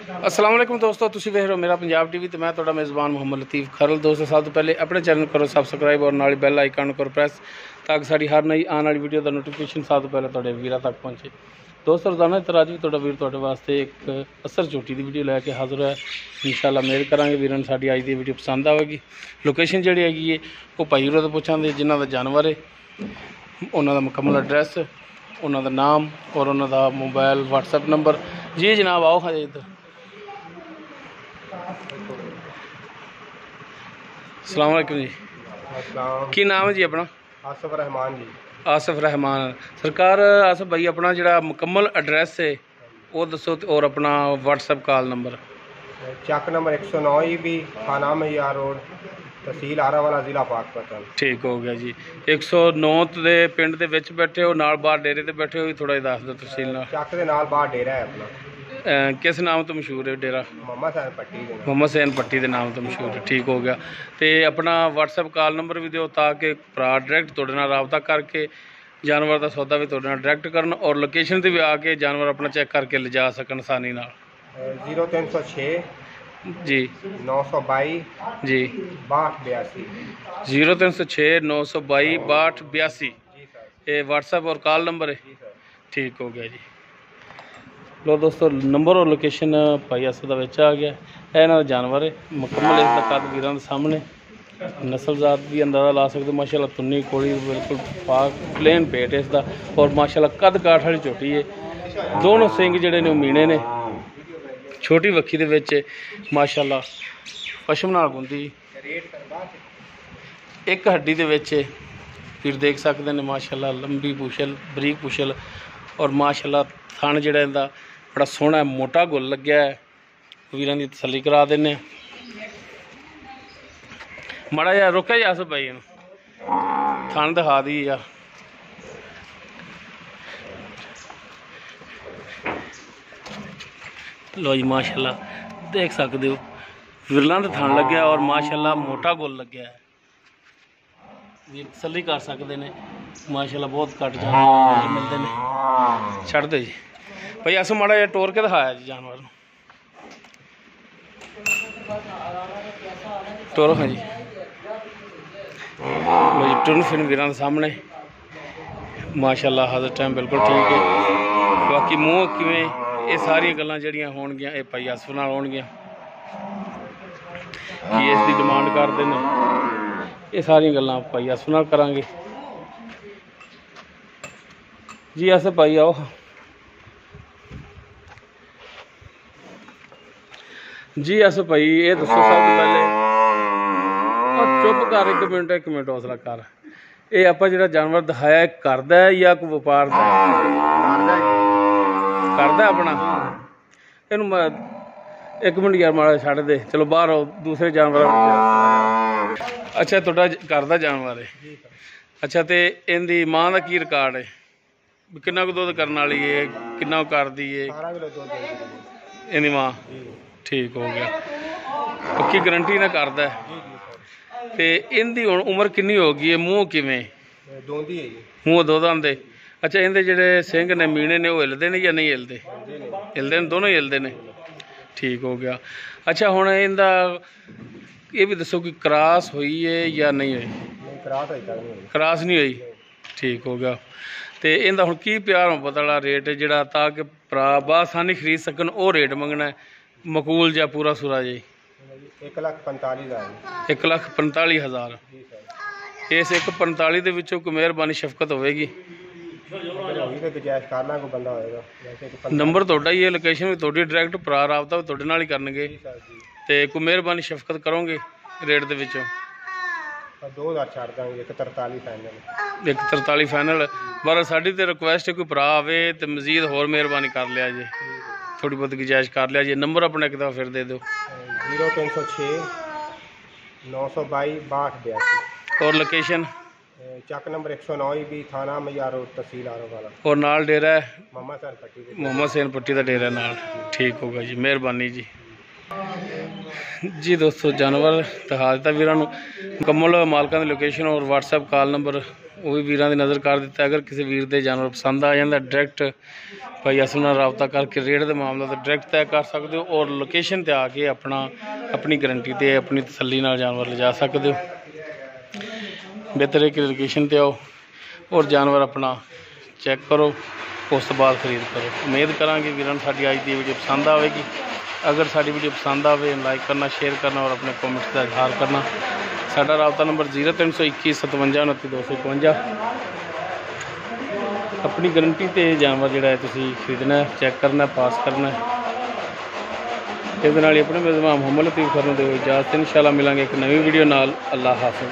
अस्सलाम वालेकुम दोस्तों, तुसीं वेख रहे हो मेरा पंजाब टीवी तो मैं तुहाडा मेज़बान मोहम्मद लतीफ़ खरल। दोस्तों सब तो पहले अपने चैनल करो सबसक्राइब और नाल बैल आइकन करो प्रेस ताकि साड़ी हर नई आने वाली वीडियो का नोटिफिकेशन सब तो पहले तुहाडे वीरां तक पहुँचे। दोस्तों रोज़ाना तरह अज भी तुहाडा वीर तुहाडे वास्ते एक असर झोटी की वीडियो लैके हाज़र है। इंशाअल्लाह मेहर करांगे वीरां नूं साडी अज दी वीडियो पसंद आवेगी। लोकेशन जिहड़ी हैगी है वो भाई होरां तों पुछांगे जिन्हां दा जानवर है, उन्हां दा मुकम्मल एड्रैस, उन्हां दा नाम और उन्हां दा मोबाइल व्हाट्सएप नंबर। जी जनाब आओ हाँ इधर। अस्सलाम वालेकुम जी, की नाम है जी अपना? आसिफ रहमान जी। आसिफ रहमान सरकार। आसिफ भाई अपना जिहड़ा मुकम्मल एड्रैस है वो दसो और अपना व्हाट्सएप कॉल नंबर। चक नंबर 109 ईबी, थाना मैयार रोड, तहसील आरावाला, जिला पाकपतन। ठीक हो गया जी। 109 ਦੇ ਪਿੰਡ ਦੇ ਵਿੱਚ ਬੈਠੇ ਹੋ, ਨਾਲ ਬਾਹਰ ਡੇਰੇ ਤੇ ਬੈਠੇ ਹੋ, ਵੀ ਥੋੜਾ ਜਿਹਾ ਦੱਸ ਦਿਓ ਤਫਸੀਲ ਨਾਲ। ਚੱਕ ਦੇ ਨਾਲ ਬਾਹਰ ਡੇਰਾ ਹੈ ਆਪਣਾ। किस नाम तो मशहूर है डेरा? मोहम्मद सैन पट्टी ਦੇ मोहम्मद सैन पट्टी के नाम तो मशहूर है। ठीक हो गया। तो अपना व्हाट्सएप कॉल नंबर भी दो ताकि भरा डायरैक्ट तुहाडे नाल राबता करके जानवर का सौदा भी तुहाडे नाल डायरैक्ट करन और लोकेशन से भी आके जानवर अपना चेक करके ले जा सकन आसानी नाल। 0306 जी 922 जी 6282 0306 922 6282 जी सर। ये व्हाट्सएप और कॉल नंबर है। जी सर। ठीक हो गया जी। लो दोस्तों नंबर और लोकेशन भाई असद का आ गया। यह इन्हों जानवर है मुकम्मल, इसका कद वीरां दे सामने। नस्ल जात भी अंदाज़ा ला सकते माशाल्लाह। तुन्नी कोड़ी बिल्कुल पाक प्लेन पेट है इसका और माशाल्लाह कद काठ वाली झोटी है। दोनों सिंग जिहड़े ने मीणे ने, छोटी वक्खी दे विच माशाल्लाह पशम नाल गुंदी, एक हड्डी दे विच फिर देख सकते हैं माशाल्लाह। लंबी पुछल, बरीक पुछल और माशाल्लाह थन जिहड़ा इहदा बड़ा सोहना मोटा गुल लग्या है। वीरां दी तसल्ली करा देने। माड़ा जिहा रुके जा आसिफ भाई, थन दिखा दी यार। लो जी माशाल्लाह देख सकते हो विरलां दे थन लग्या और माशाल्लाह मोटा गुल लग्या है। ये तसल्ली कर सकते हैं माशाल्लाह। बहुत घट जानवर मिलते हैं। छड़ दो जी भाई अस माड़ा जिहा टोर के दिखाया जी जानवर नूं। टोरो हाँ जी। लो जी टुन फिन वीरां दे सामने माशाल्लाह हर टाइम बिल्कुल ठीक है। बाकी मूँह किवें ये सारियां गल्लां जिहड़ियां होणगियां ये भाई आसिफ नाल होणगियां कि इसकी डिमांड करते हैं। ये सारियां गल्लां भाई आसिफ नाल करांगे। जी आसिफ भाई आओ। जी आसिफ भाई ये दसो सब तो पहले चुप कर, एक मिनट हौसला कर। ये आप जो जानवर दिखाया करदा है या कोई व्यापार दा करदा अपना? इनू एक मिनट यार माड़ा छड़ दे, चलो बाहर आओ दूसरे जानवर। अच्छा तुहाडा करदा जानवर है? अच्छा तो इनकी माँ का की रिकॉर्ड है? कितना को दुध करने वाली है, कितना करदी है इनकी माँ? ठीक हो गया। पक्की गारंटी ना करदा है। तो इनकी हुण उम्र कितनी हो गई है? मूँह किवें? मूँह दो दंद है। अच्छा इनके जिहड़े सिंग ने मीणे ने वो हिलदे ने या नहीं हिलदे? हिलदे ने, दोनों ही हिलदे ने। ठीक हो गया। अच्छा हुण इनदा ये भी दसो कि क्रॉस हुई है या नहीं हुई? क्रॉस नहीं हुई। ठीक हो गया। तो इनका हुण की प्यार मुहब्बत वाला रेट है जिहड़ा ताकि भरा बासानी खरीद सकन, वो रेट मंगना है मकूल या पूरा सूरा जी? 1,45,000। 1,45,000। इस 1,45,000 ਦੇ ਵਿੱਚੋਂ ਕੋਈ ਮਿਹਰਬਾਨੀ ਸ਼ਫਕਤ ਹੋਵੇਗੀ? ਨੰਬਰ ਤੁਹਾਡਾ ਹੀ ਹੈ, ਲੋਕੇਸ਼ਨ ਵੀ ਤੁਹਾਡੀ, ਡਾਇਰੈਕਟ ਭਰਾ ਰਾਬਤਾ ਵੀ ਤੁਹਾਡੇ ਨਾਲ ਹੀ ਕਰਨਗੇ। ਤੇ ਕੋਈ ਮਿਹਰਬਾਨੀ ਸ਼ਫਕਤ ਕਰੋਗੇ ਰੇਟ ਦੇ ਵਿੱਚੋਂ? 2000 ਛੱਡ ਦਾਂਗੇ। 1,43 ਫਾਈਨਲ। 1,43 ਫਾਈਨਲ। ਪਰ ਸਾਡੀ ਤੇ ਰਿਕੁਐਸਟ ਹੈ ਕੋਈ ਭਰਾ ਆਵੇ ਤੇ ਮਜ਼ੀਦ ਹੋਰ ਮਿਹਰਬਾਨੀ ਕਰ ਲਿਆ ਜੀ, थोड़ी बहुत गुजाइश कर लिया जी। नंबर अपना एक दफ़ा फिर दे दो। 0306 922 6282 और लोकेशन? चक नंबर 109 ईबी, थाना मैयार रोड, तहसील आरावाला। और नाल डेरा है मोहम्मद सैन पट्टी का डेरा नाल। ठीक होगा जी, मेहरबानी जी। जी दोस्तों जानवर दिखा दिता वीरां नूं। मुकम्मल मालकां दी लोकेशन और व्हाट्सएप कॉल नंबर ਉਹ ਵੀ ਵੀਰਾਂ ਦੀ ਨਜ਼ਰ ਕਰ ਦਿੱਤਾ। ਅਗਰ ਕਿਸੇ ਵੀਰ ਦੇ ਜਾਨਵਰ ਪਸੰਦ ਆ ਜਾਂਦਾ ਡਾਇਰੈਕਟ ਭਾਈ ਅਸਲ ਨਾਲ ਰਾਬਤਾ ਕਰਕੇ ਰੇਟ ਦੇ ਮਾਮਲੇ ਤੇ ਡਾਇਰੈਕਟ ਤੈਅ ਕਰ ਸਕਦੇ ਹੋ ਔਰ ਲੋਕੇਸ਼ਨ ਤੇ ਆ ਕੇ ਆਪਣੀ ਗਰੰਟੀ ਤੇ ਆਪਣੀ ਤਸੱਲੀ ਨਾਲ ਜਾਨਵਰ ਲਿਜਾ ਸਕਦੇ ਹੋ। ਬਿਹਤਰ ਹੈ ਕਿ ਲੋਕੇਸ਼ਨ ਤੇ ਆਓ ਔਰ ਜਾਨਵਰ ਆਪਣਾ ਚੈੱਕ ਕਰੋ, ਉਸ ਤੋਂ ਬਾਅਦ ਖਰੀਦ ਕਰੋ। ਉਮੀਦ ਕਰਾਂਗੇ ਵੀਰਾਂ ਨੂੰ ਸਾਡੀ ਅੱਜ ਦੀ ਵੀਡੀਓ ਪਸੰਦ ਆਵੇਗੀ। ਅਗਰ ਸਾਡੀ ਵੀਡੀਓ ਪਸੰਦ ਆਵੇ ਲਾਈਕ ਕਰਨਾ, ਸ਼ੇਅਰ ਕਰਨਾ ਔਰ ਆਪਣੇ ਕਮੈਂਟਸ ਦਾ ਇਜ਼ਹਾਰ ਕਰਨਾ। ਸਾਡਾ ਰਾਬਤਾ ਨੰਬਰ 0321 57 29 251। ਆਪਣੀ ਗਰੰਟੀ ਤੇ ਜਾਨਵਰ ਜਿਹੜਾ ਹੈ ਤੁਸੀਂ ਖਰੀਦਣਾ, ਚੈੱਕ ਕਰਨਾ, ਪਾਸ ਕਰਨਾ। ਇਹਦੇ ਨਾਲ ਹੀ ਆਪਣੇ ਮੇਜ਼ਬਾਨ ਮੁਹੰਮਦ ਲਤੀਫ ਖਰੋਂ ਦੇ ਇਜਾਜ਼ਤ। ਇੰਸ਼ਾਅੱਲਾ ਮਿਲਾਂਗੇ ਇੱਕ ਨਵੀਂ ਵੀਡੀਓ ਨਾਲ। ਅੱਲਾ ਹਾਫਿਜ਼।